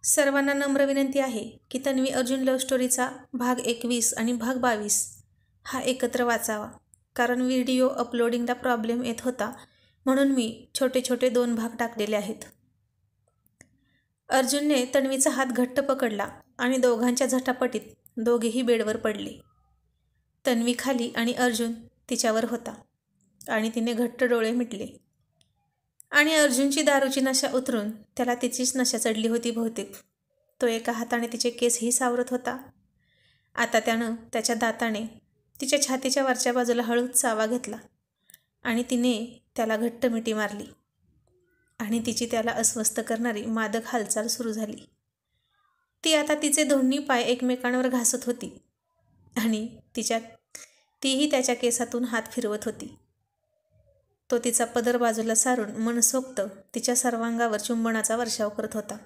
सर्वांना नम्र विनंती आहे की तन्वी अर्जुन लव्ह स्टोरीचा भाग 21 आणि भाग 22 हा एकत्र वाचावा, कारण व्हिडिओ अपलोडिंगला प्रॉब्लेम येत होता, म्हणून मी छोटे छोटे 2 भाग टाकलेले आहेत. अर्जुनने तन्वीचा हात घट्ट पकडला आणि दोघांच्या झटापटीत दोघेही बेडवर पडले. तन्वी खाली आणि अर्जुन तिच्यावर होता आणि तिने घट्ट डोळे मिटले. आणि अर्जुनची दारूची नशा उतरून त्याला तिचीच नशा चढली होती बहुतेक. तो एका हाताने तिचे केसही सावरत होता. आता त्यानं त्याच्या दाताने तिच्या छातीच्या वरच्या बाजूला हळूच चावा घेतला आणि तिने त्याला घट्ट मिठी मारली आणि तिची त्याला अस्वस्थ करणारी मादक हालचाल सुरू झाली. ती आता तिचे दोन्ही पाय एकमेकांवर घासत होती आणि तीही त्याच्या केसातून हात फिरवत होती. तो तिचा पदर बाजूला सारून मनसोक्त तिच्या सर्वांगावर चुंबनाचा वर्षाव करत होता.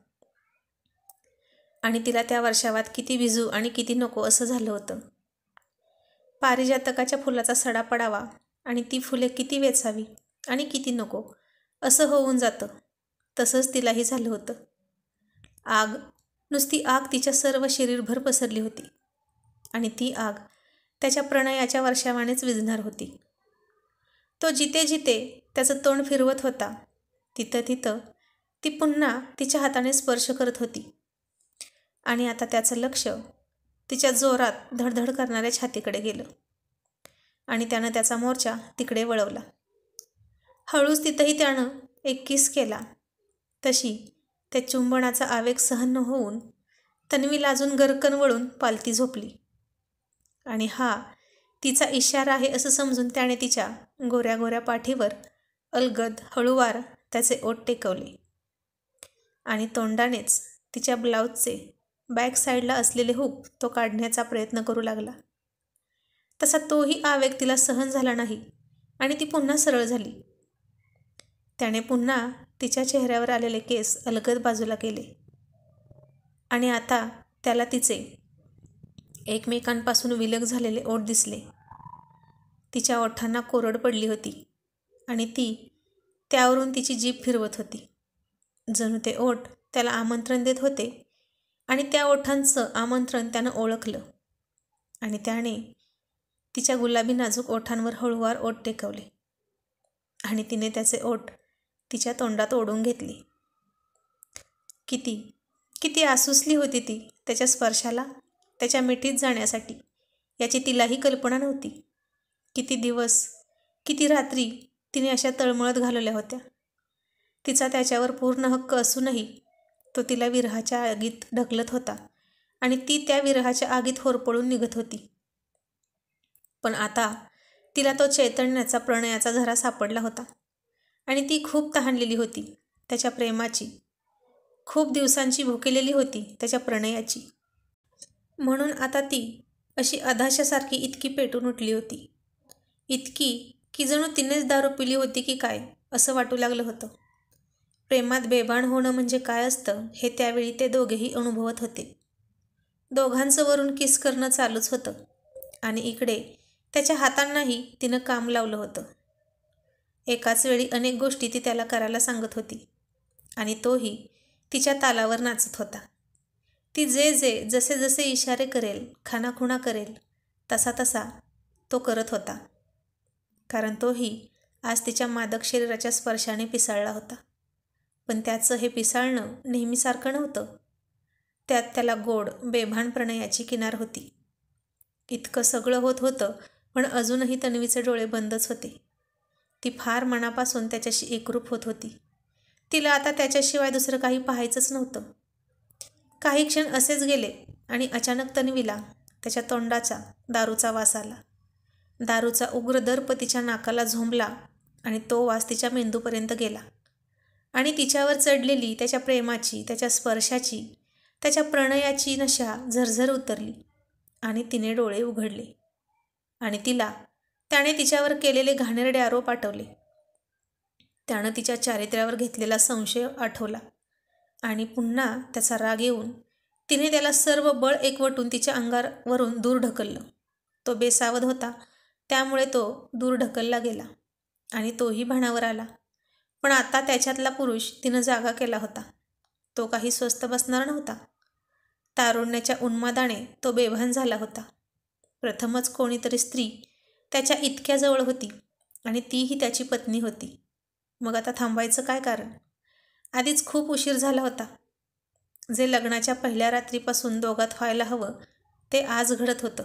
आणि तिला त्या वर्षावात किती भिजू आणि किती नको असं झालं होतं. पारिजातकाच्या फुलाचा सडा पडावा आणि ती फुले किती वेचावी आणि किती नको असं होऊन जातं. तसंच तिलाही झालं होतं. आग, नुसती आग तिच्या सर्व शरीरभर पसरली होती आणि ती आग त्याच्या प्रणयाच्या वर्षावानेच विझणार होती. तो जिथे जिथे त्याचं तोंड फिरवत होता तिथं तिथं ती पुन्हा तिच्या हाताने स्पर्श करत होती. आणि आता त्याचं लक्ष तिच्या जोरात धडधड करणाऱ्या छातीकडे गेलं आणि त्यानं त्याचा मोर्चा तिकडे वळवला. हळूच तिथंही त्यानं एक किस केला. तशी त्या चुंबनाचा आवेग सहन न होऊन तन्वी लाजून गरकन वळून पालती झोपली. आणि हा तिचा इशारा आहे असं समजून त्याने तिच्या गोऱ्या गोऱ्या पाठीवर अलगद हळूवार त्याचे ओठ टेकवले आणि तोंडानेच तिच्या ब्लाऊजचे बॅक साईडला असलेले हुक तो काढण्याचा प्रयत्न करू लागला. तसा तोही आवेग तिला सहन झाला नाही आणि ती पुन्हा सरळ झाली. त्याने पुन्हा तिच्या चेहऱ्यावर आलेले केस अलगद बाजूला केले आणि आता त्याला तिचे एकमेकांपासून विलग झालेले ओठ दिसले. तिच्या ओठांना कोरड पडली होती आणि ती त्यावरून तिची जीभ फिरवत होती. जणू ते ओठ त्याला आमंत्रण देत होते आणि त्या ओठांचं आमंत्रण त्यानं ओळखलं आणि त्याने तिच्या गुलाबी नाजूक ओठांवर हळूवार ओठ टेकवले आणि तिने त्याचे ओठ तिच्या तोंडात ओढून घेतले. किती किती आसुसली होती ती त्याच्या स्पर्शाला, त्याच्या मिठीत जाण्यासाठी, याची तिलाही कल्पना नव्हती. किती दिवस, किती रात्री तिने अशा तळमळत घालवल्या होत्या. तिचा त्याच्यावर पूर्ण हक्क असूनही तो तिला विरहाच्या आगीत ढकलत होता आणि ती त्या विरहाच्या आगीत होरपळून निघत होती. पण आता तिला तो चैतन्याचा प्रणयाचा झरा सापडला होता आणि ती खूप तहानलेली होती त्याच्या प्रेमाची, खूप दिवसांची भुकेलेली होती त्याच्या प्रणयाची. म्हणून आता ती अशी अधाशासारखी इतकी पेटून उठली होती, इतकी की जणू तिनेच दारू पिली होती की काय असं वाटू लागलं होतं. प्रेमात बेभान होणं म्हणजे काय असतं हे त्यावेळी ते दोघेही अनुभवत होते. दोघांचं वरून किस करणं चालूच होतं आणि इकडे त्याच्या हातांनाही तिनं काम लावलं होतं. एकाच वेळी अनेक गोष्टी ती त्याला करायला सांगत होती आणि तोही तिच्या तालावर नाचत होता. ती जसे जसे इशारे करेल, खानाखुणा करेल, तसा तसा तो करत होता, कारण तोही आज तिच्या मादक शरीराच्या स्पर्शाने पिसाळला होता. पण त्याचं हे पिसाळणं नेहमीसारखं नव्हतं. त्यात त्याला गोड बेभान प्रणयाची किनार होती. इतकं सगळं होत होतं, पण अजूनही तन्वीचे डोळे बंदच होते. ती फार मनापासून त्याच्याशी एकरूप होत होती. तिला आता त्याच्याशिवाय दुसरं काही पाहायचंच नव्हतं. काही क्षण असेच गेले आणि अचानक तन्वीला त्याच्या तोंडाचा दारूचा वास आला. दारूचा उग्र दर्प तिच्या नाकाला झोंबला आणि तो वास तिच्या मेंदूपर्यंत गेला आणि तिच्यावर चढलेली त्याच्या प्रेमाची, त्याच्या स्पर्शाची, त्याच्या प्रणयाची नशा झरझर उतरली आणि तिने डोळे उघडले आणि त्याने तिच्यावर केलेले घाणेरडे आरोप आठवले. त्यानं तिच्या चारित्र्यावर घेतलेला संशय आठवला आणि पुन्हा त्याचा राग येऊन तिने त्याला सर्व बळ एकवटून तिच्या अंगावरून दूर ढकललं. तो बेसावध होता, त्यामुळे तो दूर ढकलला गेला आणि तोही भानावर आला. पण आता त्याच्यातला पुरुष तिनं जागा केला होता तो काही स्वस्त बसणार नव्हता. तारुण्याच्या उन्मादाने तो बेभान झाला होता. प्रथमच कोणीतरी स्त्री त्याच्या इतक्या जवळ होती आणि तीही त्याची पत्नी होती. मग आता थांबायचं काय कारण? आधीच खूप उशीर झाला होता. जे लग्नाच्या पहिल्या रात्रीपासून दोघात व्हायला हवं ते आज घडत होतं.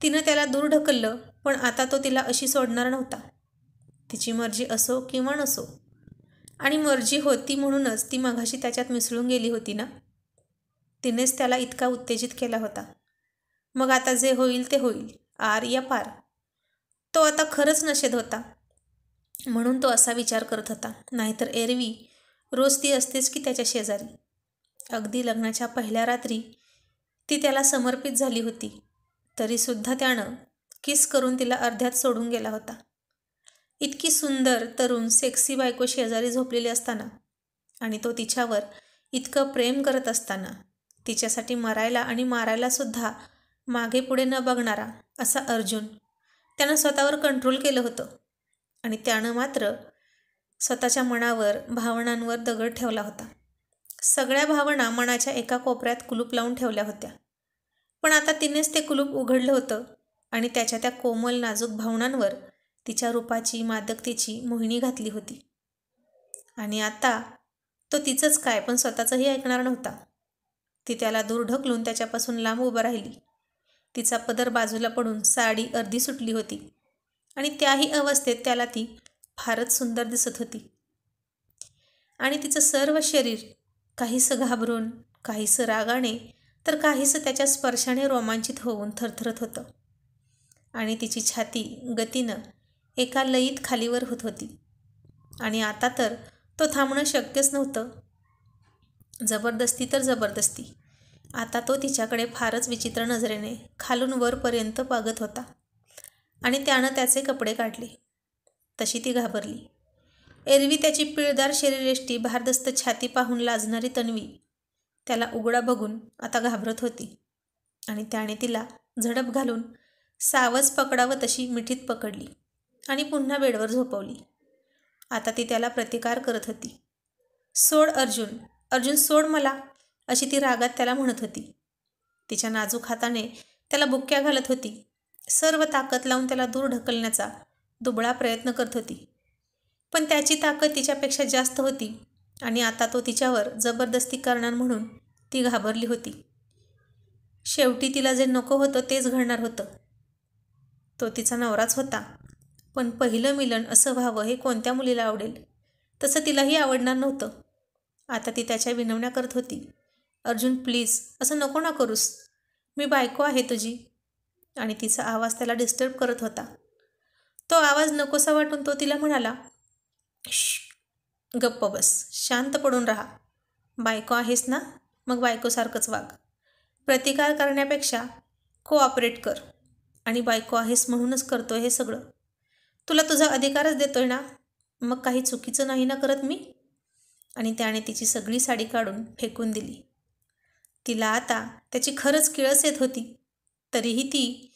तिनं त्याला दूर ढकललं, पण आता तो तिला अशी सोडणार नव्हता. तिची मर्जी असो किंवा नसो, आणि मर्जी होती म्हणूनच ती मघाशी त्याच्यात मिसळून गेली होती ना. तिनेच त्याला इतका उत्तेजित केला होता. मग आता जे होईल ते होईल, आर या पार. तो आता खरंच नशेत होता, म्हणून तो असा विचार करत होता. नाहीतर एरवी रोज ती असतेच की त्याच्या शेजारी. अगदी लग्नाच्या पहिल्या रात्री ती त्याला समर्पित झाली होती, तरीसुद्धा त्यानं किस करून तिला अर्ध्यात सोडून गेला होता. इतकी सुंदर, तरुण, सेक्सी बायको शेजारी झोपलेली असताना आणि तो तिच्यावर इतकं प्रेम करत असताना, तिच्यासाठी मरायला आणि मारायला सुद्धा मागे पुढे न बघणारा असा अर्जुन त्यानं स्वतःवर कंट्रोल केलं होतं. आणि त्यानं मात्र स्वतःच्या मनावर, भावनांवर दगड ठेवला होता. सगळ्या भावना मनाच्या एका कोपऱ्यात कुलूप लावून ठेवल्या होत्या. पण आता तिनेच ते कुलूप उघडलं होतं आणि त्याच्या त्या कोमल नाजूक भावनांवर तिच्या रूपाची, मादकतेची मोहिनी घातली होती. आणि आता तो तिचंच काय, पण स्वतःचंही ऐकणार नव्हता. ती त्याला दूर ढकलून त्याच्यापासून लांब उभं राहिली. तिचा पदर बाजूला पडून साडी अर्धी सुटली होती आणि त्याही अवस्थेत त्याला ती फारच सुंदर दिसत होती. आणि तिचं सर्व शरीर काहीसं घाबरून, काहीसं रागाने, तर काहीसं त्याच्या स्पर्शाने रोमांचित होऊन थरथरत होतं. आणि तिची छाती गतीनं एका लयीत खालीवर होत होती. आणि आता तर तो थांबणं शक्यच नव्हतं. जबरदस्ती तर जबरदस्ती. आता तो तिच्याकडे फारच विचित्र नजरेने खालून वरपर्यंत पागत होता. आणि त्यानं त्याचे कपडे काढले. तशी ती घाबरली. एरवी त्याची पिळदार शरीरयष्टी, भारदस्त छाती पाहून लाजणारी तन्वी त्याला उघडा बघून आता घाबरत होती. आणि त्याने तिला झडप घालून सावज पकडावं तशी मिठीत पकडली आणि पुन्हा बेडवर झोपवली. आता ती त्याला प्रतिकार करत होती. सोड अर्जुन, अर्जुन सोड मला, अशी ती रागात त्याला म्हणत होती. तिच्या नाजूक हाताने त्याला बुक्क्या घालत होती. सर्व ताकद लावून त्याला दूर ढकलण्याचा दुबळा प्रयत्न करत होती. पण त्याची ताकद तिच्यापेक्षा जास्त होती आणि आता तो तिच्यावर जबरदस्ती करणार म्हणून ती घाबरली होती. शेवटी तिला जे नको होतं तेच घडणार होतं. तो तिचा नवराच होता, पण पहिलं मिलन असं व्हावं हे कोणत्या मुलीला आवडेल? तसं तिलाही आवडणार नव्हतं. आता ती त्याच्या विनवण्या करत होती. अर्जुन प्लीज, असं नको ना करूस, मी बायको आहे तुझी. आणि तिचा आवाज त्याला डिस्टर्ब करत होता. तो आवाज नकोसा वाटून तो तिला म्हणाला, गप्प बस, शांत पडून राहा. बायको आहेस ना, मग बायकोसारखंच वाग. प्रतिकार करण्यापेक्षा कोऑपरेट कर. आणि बायको आहेस म्हणूनच करतोय हे सगळं. तुला तुझा अधिकारच देतोय ना, मग काही चुकीचं नाही ना करत मी. आणि त्याने तिची सगळी साडी काढून फेकून दिली. तिला आता त्याची खरंच किळस येत होती, तरीही ती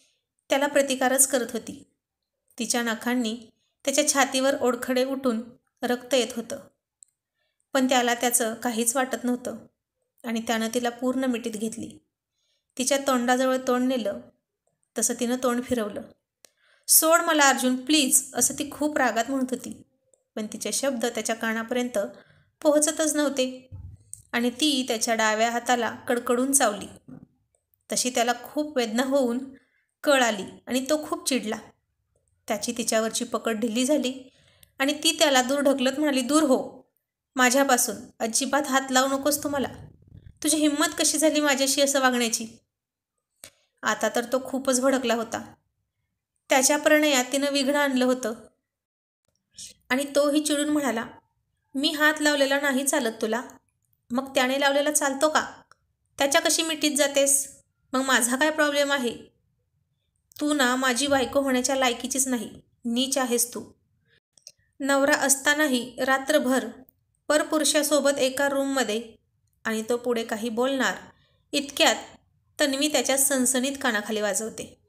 त्याला प्रतिकारच करत होती. तिच्या नखांनी त्याच्या छातीवर ओरखडे उठून रक्त येत होतं, पण त्याला त्याचं काहीच वाटत नव्हतं. आणि त्यानं तिला पूर्ण मिठीत घेतली. तिच्या तोंडाजवळ तोंड नेलं तसं तिनं तोंड फिरवलं. सोड मला अर्जुन प्लीज, असं ती खूप रागात म्हणत होती. पण तिचे शब्द त्याच्या कानापर्यंत पोहोचतच नव्हते. आणि ती त्याच्या डाव्या हाताला कडकडून चावली. तशी त्याला खूप वेदना होऊन कळ आली आणि तो खूप चिडला. त्याची तिच्यावरची पकड ढिली झाली आणि ती त्याला दूर ढकलत म्हणाली, दूर हो माझ्यापासून, अजिबात हात लावू नकोस तू मला. तुझी हिंमत कशी झाली माझ्याशी असं वागण्याची? आता तर तो खूपच भडकला होता. त्याच्या प्रणयात तिनं विघ्न आणलं होतं. आणि तोही चिडून म्हणाला, मी हात लावलेला नाही चालत तुला, मग त्याने लावलेला चालतो का? त्याच्या कशी मिठीत जातेस? मग माझा काय प्रॉब्लेम आहे? तू ना माझी बायको होण्याच्या लायकीचीच नाही, नीच आहेस तू. नवरा असतानाही रात्रभर परपुरुषासोबत एका रूममध्ये. आणि तो पुढे काही बोलणार इतक्यात तन्वी त्याच्या सणसणीत कानाखाली वाजवते.